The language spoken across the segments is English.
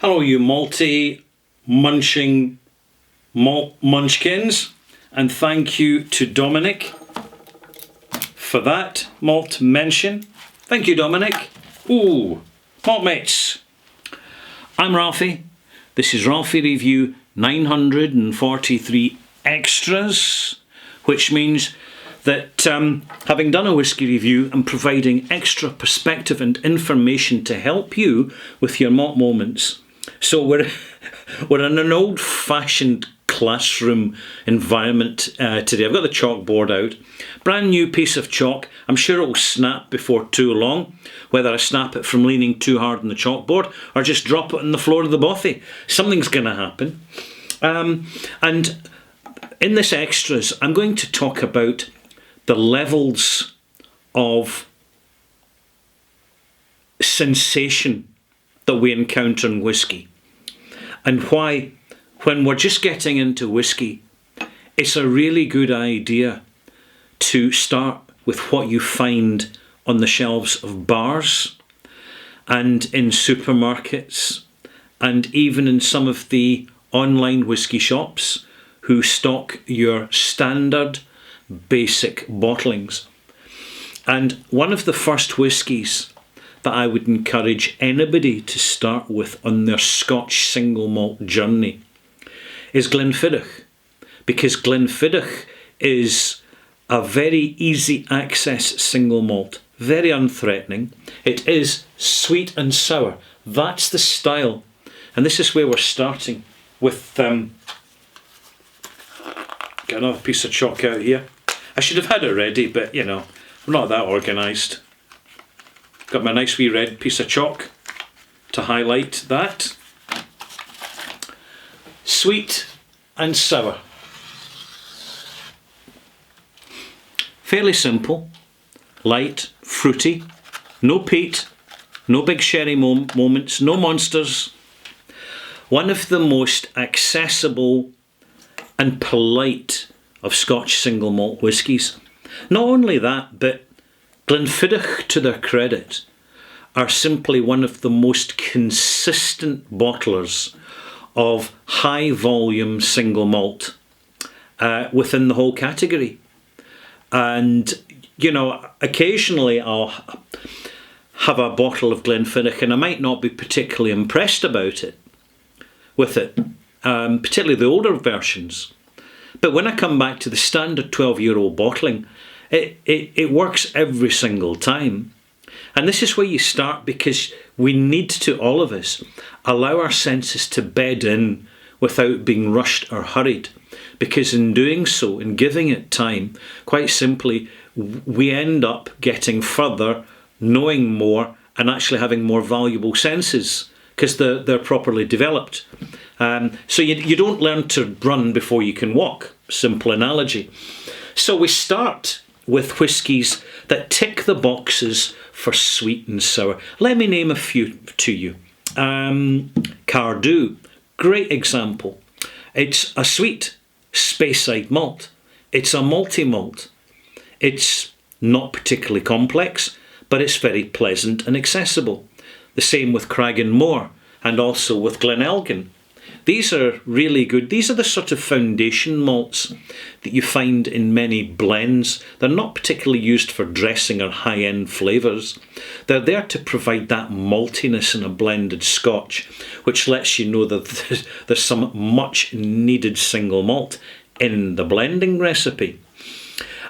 Hello, you multi-munching malt munchkins, and thank you to Dominic for that malt mention. Thank you, Dominic. Ooh, malt mates. I'm Ralphie. This is Ralphie Review 943 Extras, which means that having done a whisky review, I'm providing extra perspective and information to help you with your malt moments. So we're in an old-fashioned classroom environment today. I've got the chalkboard out. Brand new piece of chalk. I'm sure it will snap before too long, whether I snap it from leaning too hard on the chalkboard or just drop it on the floor of the bothy. Something's going to happen. And in this extras, I'm going to talk about the levels of sensation that we encounter in whisky, and why, when we're just getting into whisky, it's a really good idea to start with what you find on the shelves of bars and in supermarkets and even in some of the online whisky shops who stock your standard basic bottlings. And one of the first whiskies that I would encourage anybody to start with on their Scotch single malt journey is Glenfiddich, because Glenfiddich is a very easy access single malt, very unthreatening. It is sweet and sour. That's the style, and this is where we're starting with. Get another piece of chalk out here. I should have had it ready, but you know, I'm not that organised. Got my nice wee red piece of chalk to highlight that. Sweet and sour. Fairly simple, light, fruity, no peat, no big sherry moments, no monsters. One of the most accessible and polite of Scotch single malt whiskies. Not only that, but Glenfiddich, to their credit, are simply one of the most consistent bottlers of high volume single malt within the whole category. And, you know, occasionally I'll have a bottle of Glenfiddich and I might not be particularly impressed about it, particularly the older versions. But when I come back to the standard 12-year-old bottling, it works every single time. And this is where you start, because we need to, all of us, allow our senses to bed in without being rushed or hurried. Because in doing so, in giving it time, quite simply, we end up getting further, knowing more, and actually having more valuable senses, because they're properly developed. So you don't learn to run before you can walk. Simple analogy. So we start with whiskies that tick the boxes for sweet and sour. Let me name a few to you. Cardhu, great example. It's a sweet Speyside malt. It's a multi-malt. It's not particularly complex, but it's very pleasant and accessible. The same with Cragganmore and also with Glenelgin. These are really good. These are the sort of foundation malts that you find in many blends. They're not particularly used for dressing or high-end flavours. They're there to provide that maltiness in a blended Scotch, which lets you know that there's some much needed single malt in the blending recipe.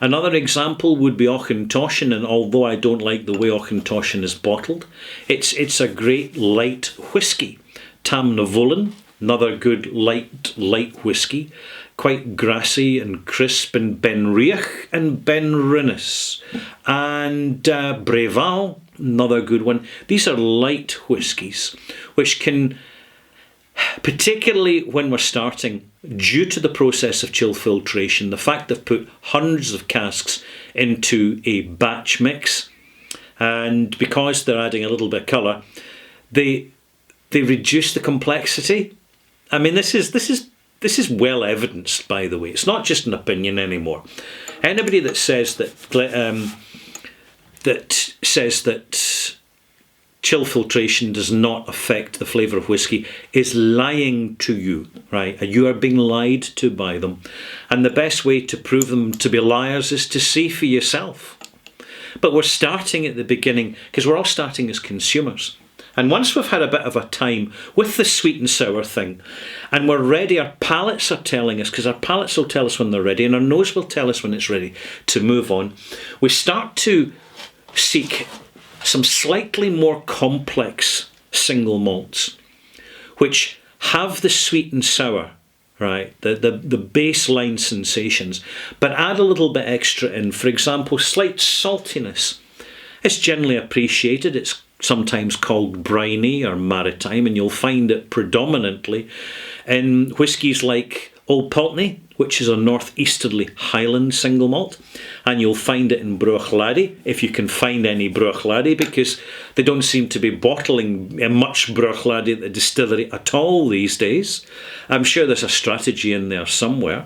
Another example would be Auchentoshan, and although I don't like the way Auchentoshan is bottled, it's a great light whisky. Tam na Bhullen, another good light whisky, quite grassy and crisp, and Benriach and Benrinnes. And Breval, another good one. These are light whiskies, which can, particularly when we're starting, due to the process of chill filtration, the fact they've put hundreds of casks into a batch mix, and because they're adding a little bit of colour, they reduce the complexity. I mean, this is well evidenced, by the way. It's not just an opinion anymore. Anybody that says that chill filtration does not affect the flavour of whiskey is lying to you, right? And you are being lied to by them. And the best way to prove them to be liars is to see for yourself. But we're starting at the beginning, because we're all starting as consumers. And once we've had a bit of a time with the sweet and sour thing, and we're ready, our palates are telling us, because our palates will tell us when they're ready, and our nose will tell us when it's ready to move on, we start to seek some slightly more complex single malts, which have the sweet and sour, right, the baseline sensations, but add a little bit extra in. For example, slight saltiness. It's generally appreciated. It's sometimes called briny or maritime, and you'll find it predominantly in whiskies like Old Pulteney, which is a northeasterly Highland single malt, and you'll find it in Bruichladdich, if you can find any Bruichladdich, because they don't seem to be bottling much Bruichladdich at the distillery at all these days. I'm sure there's a strategy in there somewhere.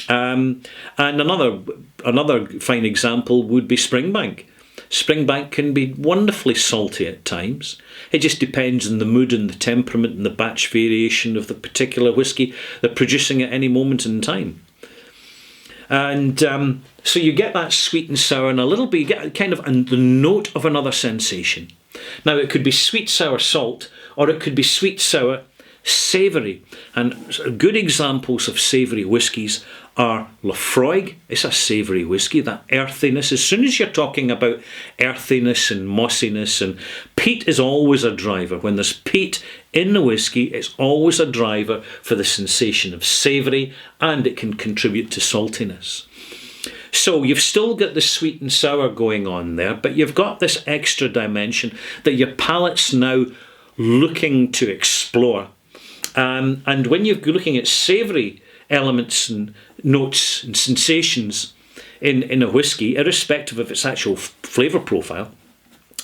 And another fine example would be Springbank. Springbank can be wonderfully salty at times. It just depends on the mood and the temperament and the batch variation of the particular whisky they're producing at any moment in time. And so you get that sweet and sour, and a little bit, you get kind of the note of another sensation. Now, it could be sweet, sour, salt, or it could be sweet, sour, savoury. And good examples of savoury whiskies are Laphroaig. It's a savoury whisky, that earthiness. As soon as you're talking about earthiness and mossiness, and peat is always a driver. When there's peat in the whisky, it's always a driver for the sensation of savoury, and it can contribute to saltiness. So you've still got the sweet and sour going on there, but you've got this extra dimension that your palate's now looking to explore. And when you're looking at savoury elements and notes and sensations in a whisky, irrespective of its actual flavour profile,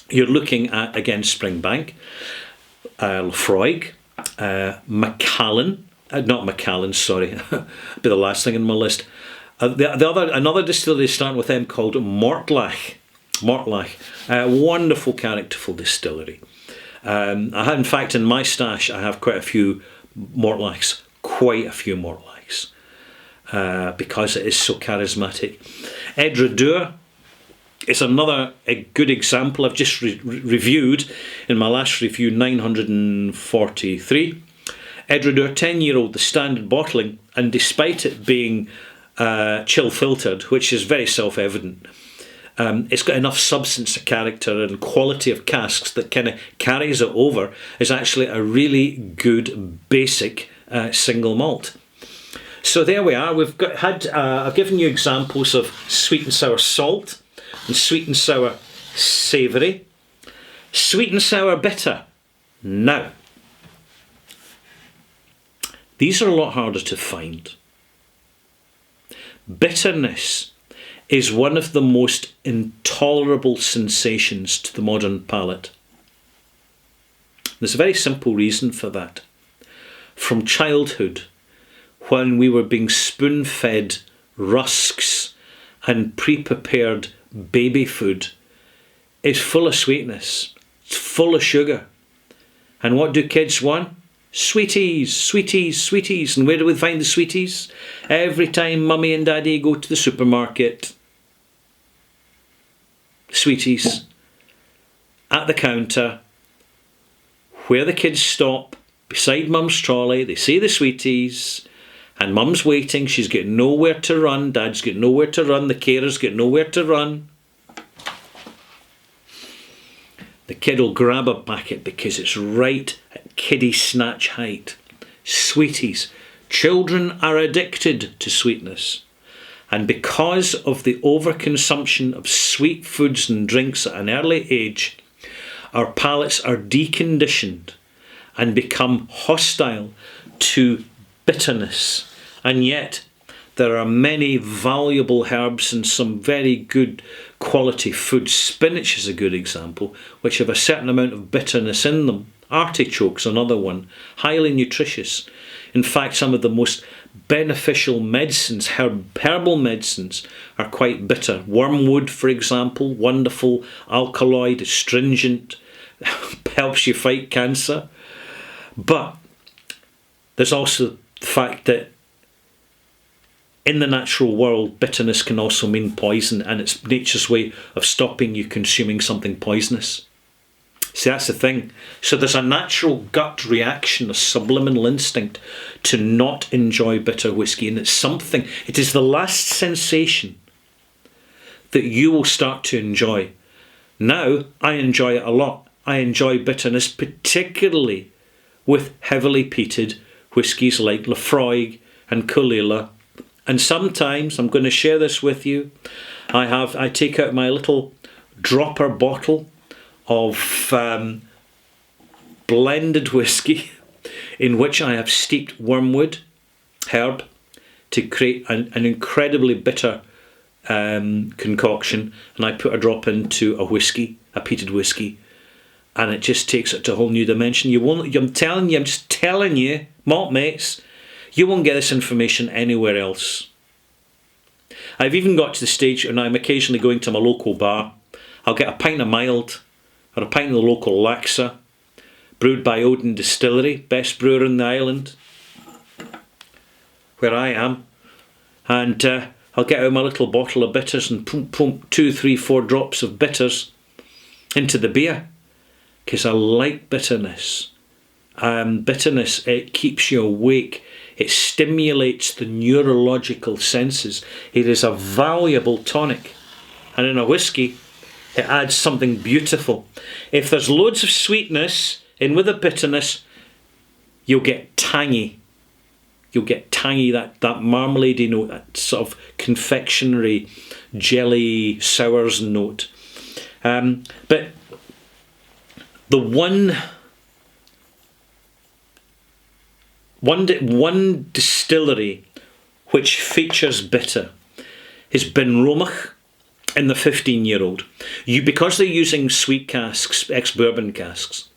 you're looking at, again, Springbank, Laphroaig, Macallan, not Macallan, sorry, be the last thing on my list. Another distillery starting with M called Mortlach. Wonderful, characterful distillery. In fact, in my stash, I have quite a few Mortlachs, because it is so charismatic. Edradour is another good example. I've just reviewed in my last review 943. Edradour, 10-year-old, the standard bottling, and despite it being chill filtered, which is very self-evident, it's got enough substance, character and quality of casks that kind of carries it over. Is actually a really good basic single malt. So there we are. I've given you examples of sweet and sour salt and sweet and sour savoury, sweet and sour bitter. Now, these are a lot harder to find. Bitterness is one of the most intolerable sensations to the modern palate. There's a very simple reason for that. From childhood, when we were being spoon-fed rusks and pre-prepared baby food, it's full of sweetness, it's full of sugar. And what do kids want? Sweeties, sweeties, sweeties. And where do we find the sweeties? Every time mummy and daddy go to the supermarket. Sweeties. At the counter, where the kids stop, beside mum's trolley, they see the sweeties, and mum's waiting, she's got nowhere to run, dad's got nowhere to run, the carer's got nowhere to run. The kid will grab a packet because it's right at kiddie snatch height. Sweeties. Children are addicted to sweetness. And because of the overconsumption of sweet foods and drinks at an early age, our palates are deconditioned and become hostile to bitterness. And yet, there are many valuable herbs and some very good quality food. Spinach is a good example, which have a certain amount of bitterness in them. Artichokes, another one, highly nutritious. In fact, some of the most beneficial medicines, herbal medicines, are quite bitter. Wormwood, for example, wonderful alkaloid, astringent, helps you fight cancer. But there's also the fact that in the natural world, bitterness can also mean poison, and it's nature's way of stopping you consuming something poisonous. See, that's the thing. So there's a natural gut reaction, a subliminal instinct to not enjoy bitter whiskey, and it is the last sensation that you will start to enjoy. Now, I enjoy it a lot. I enjoy bitterness, particularly with heavily peated whiskies like Laphroaig and Caol Ila. And sometimes, I'm going to share this with you, I take out my little dropper bottle of blended whiskey in which I have steeped wormwood herb to create an incredibly bitter concoction, and I put a drop into a peated whiskey, and it just takes it to a whole new dimension. I'm just telling you, malt mates, you won't get this information anywhere else. I've even got to the stage when I'm occasionally going to my local bar. I'll get a pint of mild or a pint of the local Laxa, brewed by Odin Distillery, best brewer in the island, where I am. And I'll get out my little bottle of bitters and pump 2, 3, 4 drops of bitters into the beer, because I like bitterness. Bitterness, it keeps you awake. It stimulates the neurological senses. It is a valuable tonic. And in a whiskey, it adds something beautiful. If there's loads of sweetness in with the bitterness, you'll get tangy. You'll get tangy, that marmalade note, that sort of confectionery, jelly, sours note. But the one distillery which features bitter is Benromach in the 15-year-old. Because they're using sweet casks, ex-bourbon casks,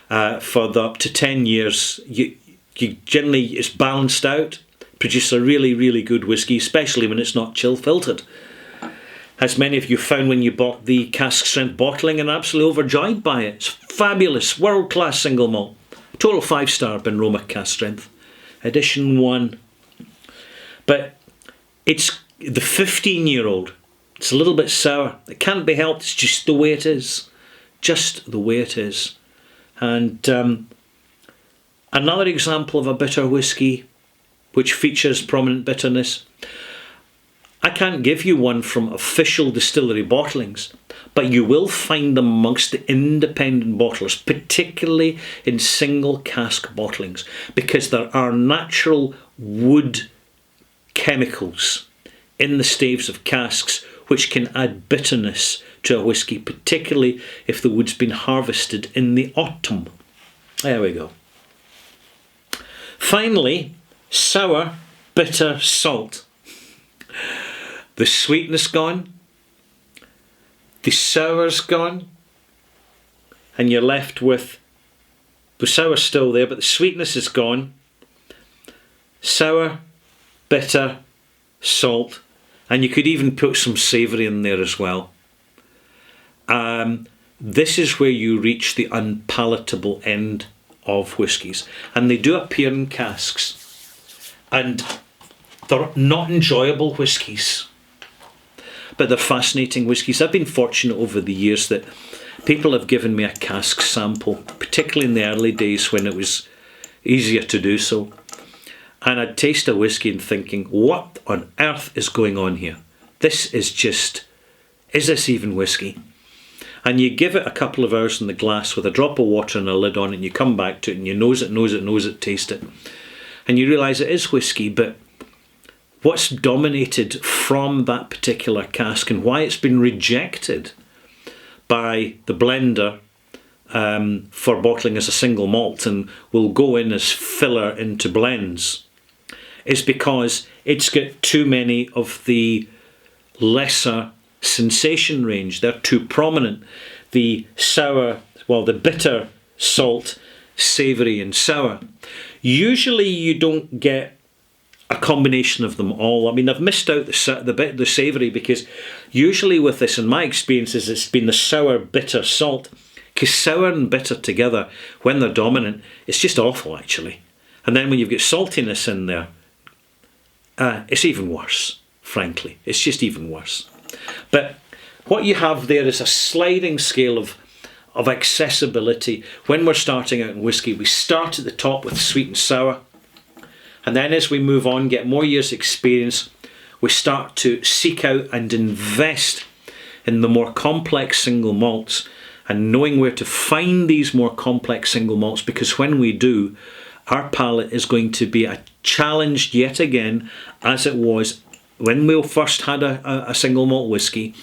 for up to 10 years, you generally, it's balanced out, produce a really, really good whiskey, especially when it's not chill filtered. As many of you found when you bought the cask strength bottling and absolutely overjoyed by it. It's fabulous, world-class single malt. Total 5-star Benromach cask strength. Edition 1. But it's the 15-year-old. It's a little bit sour. It can't be helped. It's just the way it is. Just the way it is. And another example of a bitter whiskey which features prominent bitterness. I can't give you one from official distillery bottlings, but you will find them amongst the independent bottlers, particularly in single cask bottlings, because there are natural wood chemicals in the staves of casks which can add bitterness to a whiskey, particularly if the wood's been harvested in the autumn. There we go. Finally, sour, bitter, salt. The sweetness gone, the sour's gone, and you're left with the sour still there, but the sweetness is gone. Sour, bitter, salt, and you could even put some savoury in there as well. This is where you reach the unpalatable end of whiskies, and they do appear in casks, and they're not enjoyable whiskies, but they're fascinating whiskies. I've been fortunate over the years that people have given me a cask sample, particularly in the early days when it was easier to do so, and I'd taste a whiskey and thinking, what on earth is going on here? Is this even whiskey? And you give it a couple of hours in the glass with a drop of water and a lid on it, and you come back to it and you nose it, taste it, and you realise it is whiskey. But what's dominated from that particular cask and why it's been rejected by the blender for bottling as a single malt and will go in as filler into blends is because it's got too many of the lesser sensation range. They're too prominent. The sour, the bitter, salt, savoury and sour. Usually you don't get a combination of them all. I mean, I've missed out the savoury, because usually with this, in my experiences, it's been the sour, bitter, salt Because sour and bitter together, when they're dominant, it's just awful actually. And then when you've got saltiness in there, it's even worse, frankly. It's just even worse. But what you have there is a sliding scale of accessibility. When we're starting out in whisky, we start at the top with sweet and sour. And then as we move on, get more years experience, we start to seek out and invest in the more complex single malts, and knowing where to find these more complex single malts, because when we do, our palate is going to be challenged yet again, as it was when we first had a single malt whisky,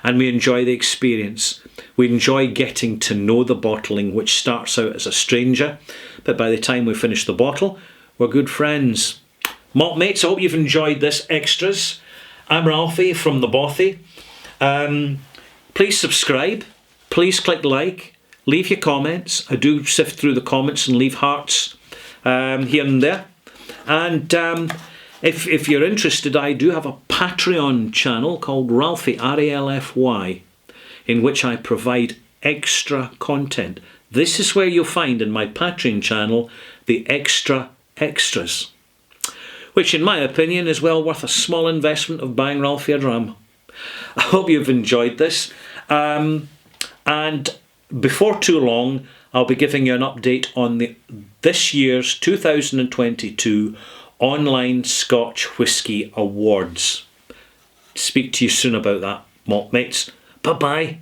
and we enjoy the experience. We enjoy getting to know the bottling, which starts out as a stranger, but by the time we finish the bottle, we're good friends. Malt mates, I hope you've enjoyed this extras. I'm Ralphie from the Bothy. Please subscribe. Please click like. Leave your comments. I do sift through the comments and leave hearts here and there. And if you're interested, I do have a Patreon channel called Ralphie, R-A-L-F-Y, in which I provide extra content. This is where you'll find in my Patreon channel the extras, which in my opinion is well worth a small investment of buying Ralphie a dram. I hope you've enjoyed this. And before too long, I'll be giving you an update on this year's 2022 Online Scotch Whisky Awards. Speak to you soon about that, malt mates. Bye-bye.